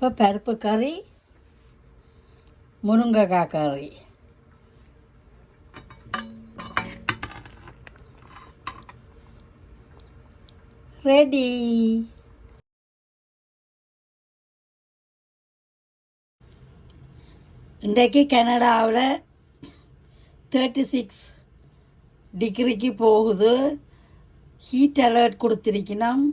இப்போ பருப்பு கறி, முருங்கைக்காய் கறி. ரெடி. இன்றைக்கு கனடாவில் 36 டிகிரிக்கு போகுது. ஹீட் அலர்ட் கொடுத்துருக்கணும்.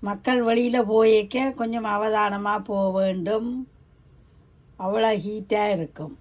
மக்கள் வெளியில் போயிருக்க கொஞ்சம் அவதானமாக போக வேண்டும். அவ்வளோ ஹீட்டாக இருக்கும்.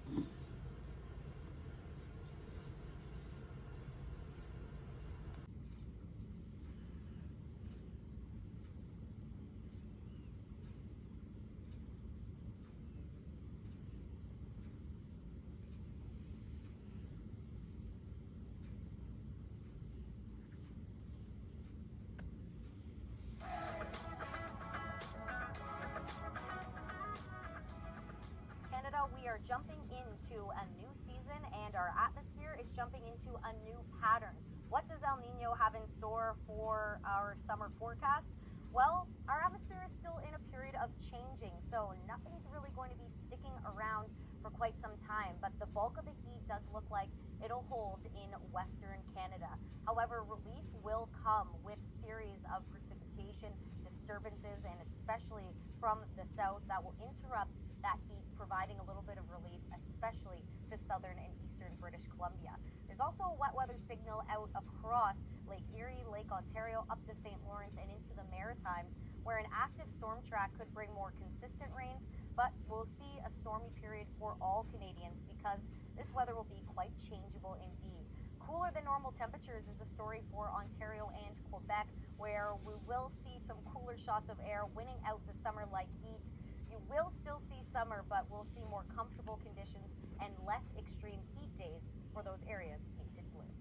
We are jumping into a new season and our atmosphere is jumping into a new pattern. What does El Nino have in store for our summer forecast? Well, our atmosphere is still in a period of changing, so nothing's really going to be sticking around for quite some time, but the bulk of the heat does look like it'll hold in Western Canada. However, relief will come with series of precipitation disturbances, and especially from the south, that will interrupt that heat, providing a little bit of relief, especially to southern and eastern British Columbia. There's also a wet weather signal out across Lake Erie, Lake Ontario, up the St. Lawrence and into the Maritimes, where an active storm track could bring more consistent rains, but we'll see a stormy period for all Canadians because this weather will be quite changeable indeed. Cooler than normal temperatures is the story for Ontario and Quebec, where we will see some cooler shots of air winning out the summer-like heat. You will still see summer, but we'll see more comfortable conditions and less extreme heat days for those areas painted blue.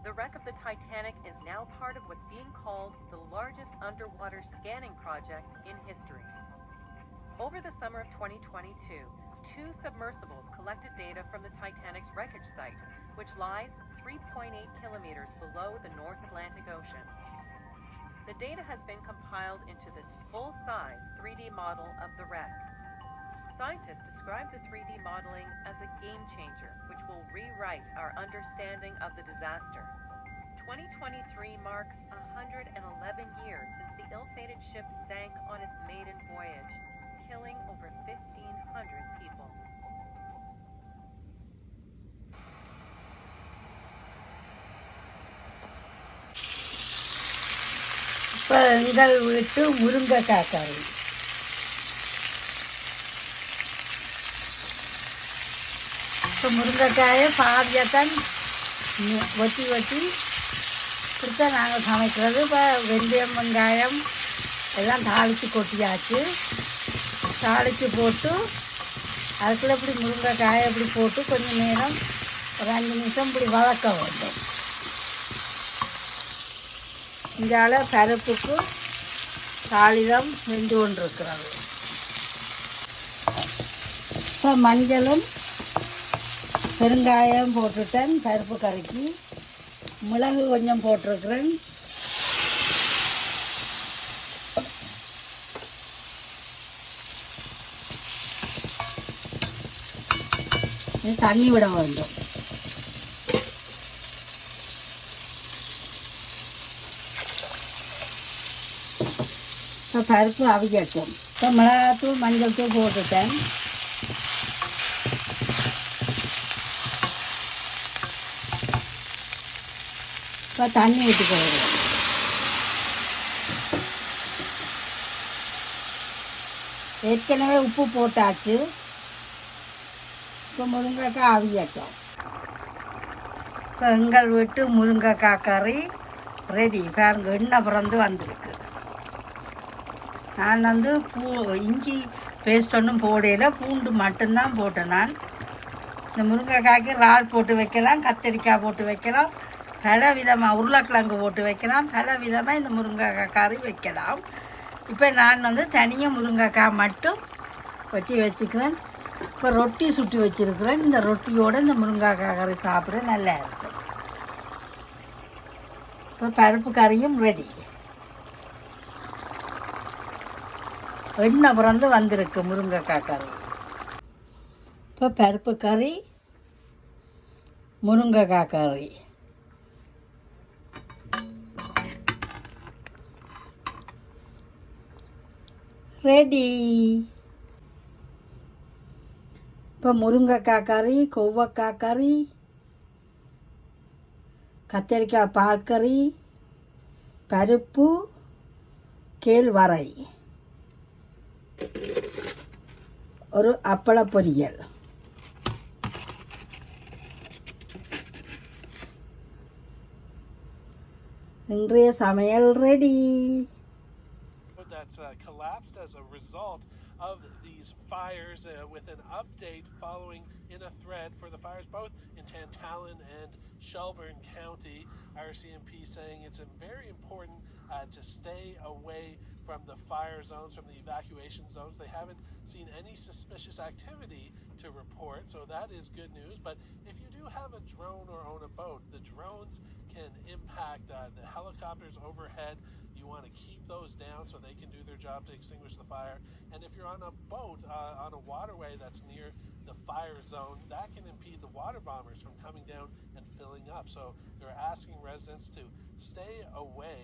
The wreck of the Titanic is now part of what's being called the largest underwater scanning project in history. Over the summer of 2022, 2 submersibles collected data from the Titanic's wreckage site, which lies 3.8 kilometers below the North Atlantic Ocean. The data has been compiled into this full-size 3D model of the wreck. Scientists describe the 3D modeling as a game changer, which will rewrite our understanding of the disaster. 2023 marks 111 years since the ill-fated ship sank on its maiden voyage, killing over 1,500 people. இப்போ எங்கள் வீட்டு முருங்கைக்காய் கறி. இப்போ முருங்கைக்காயை பாதியத்தான் வெட்டி இப்படித்தான் நாங்கள் சமைக்கிறது. இப்போ வெந்தயம், வெங்காயம் எல்லாம் தாளித்து கொட்டியாச்சு. தாளித்து போட்டு அதுக்குள்ளே இப்படி முருங்கைக்காயை இப்படி போட்டு கொஞ்சம் நேரம் ஒரு 5 நிமிஷம் இப்படி வதக்க வேண்டும். இங்கால பருப்புக்கு தாளிதம் வெந்து கொண்டிருக்கிறது. இப்போ மஞ்சளும் பெருங்காயம் போட்டுட்டேன். பருப்பு கறிக்கு மிளகு கொஞ்சம் போட்டிருக்கிறேன். தண்ணி விட வேண்டும். இப்போ பருப்பு அவிக்கட்டும். இப்போ மிளகாத்தூள், மஞ்சள் தூள் போட்டுட்டேன். இப்போ தண்ணி ஊற்றி போடுறேன். ஏற்கனவே உப்பு போட்டாச்சு. இப்போ முருங்கைக்காய் அவிக்கட்டும். இப்போ எங்கள் வீட்டு முருங்கைக்காய் கறி ரெடி. பாருங்க, எண்ணெய் பிறந்து வந்திருக்கு. நான் இஞ்சி பேஸ்ட் ஒன்றும் போடையில், பூண்டு மட்டும்தான் போட்டேன். நான் இந்த முருங்கைக்காய்க்கு இறால் போட்டு வைக்கலாம், கத்திரிக்காய் போட்டு வைக்கலாம், பல விதமாக உருளைக்கிழங்கு போட்டு வைக்கலாம், பல விதமாக இந்த முருங்கைக்காய் கறி வைக்கலாம். இப்போ நான் தனியாக முருங்கைக்காய் மட்டும் வெட்டி வச்சுக்கிறேன். இப்போ ரொட்டி சுட்டு வச்சுருக்கிறேன். இந்த ரொட்டியோடு இந்த முருங்கைக்காய் கறி சாப்பிட நல்லா இருக்கும். இப்போ பருப்பு கறியும் ரெடி. எண்ணெய் பிறந்து வந்திருக்கு முருங்கைக்காய் கறி. இப்போ பருப்பு கறி, முருங்கைக்காய் கறி. ரெடி. இப்போ முருங்கைக்காய் கறி, கொவ்வைக்காய் கறி, கத்திரிக்காய் பால் கறி, பருப்பு, கேழ்வரை, ஒரு அப்பள பொரியல். இன்றைய சமையல் ready. That's collapsed as a result of these fires, with an update following in a thread for the fires both in Tantallon and Shelburne County. RCMP saying it's very important to stay away from the fire zones, from the evacuation zones. They haven't seen any suspicious activity to report, so that is good news. But if you do have a drone or own a boat, the drones can impact the helicopters overhead. You want to keep those down so they can do their job to extinguish the fire. And if you're on a boat on a waterway that's near the fire zone, that can impede the water bombers from coming down and filling up. So they're asking residents to stay away.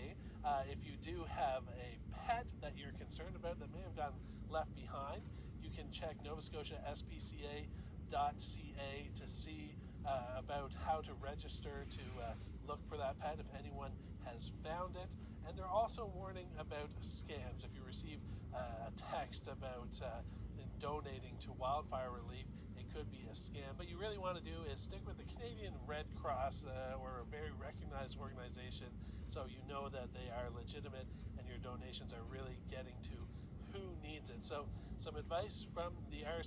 If you do have a pet that you're concerned about that may have gotten left behind, you can check NovaScotiaSPCA.ca to see about how to register to look for that pet if anyone has found it. And they're also warning about scams. If you receive a text about donating to wildfire relief, it could be a scam. What you really want to do is stick with the Canadian Red Cross, or a very recognized organization, so you know that they are legitimate and your donations are really getting to who needs it. So some advice from the RC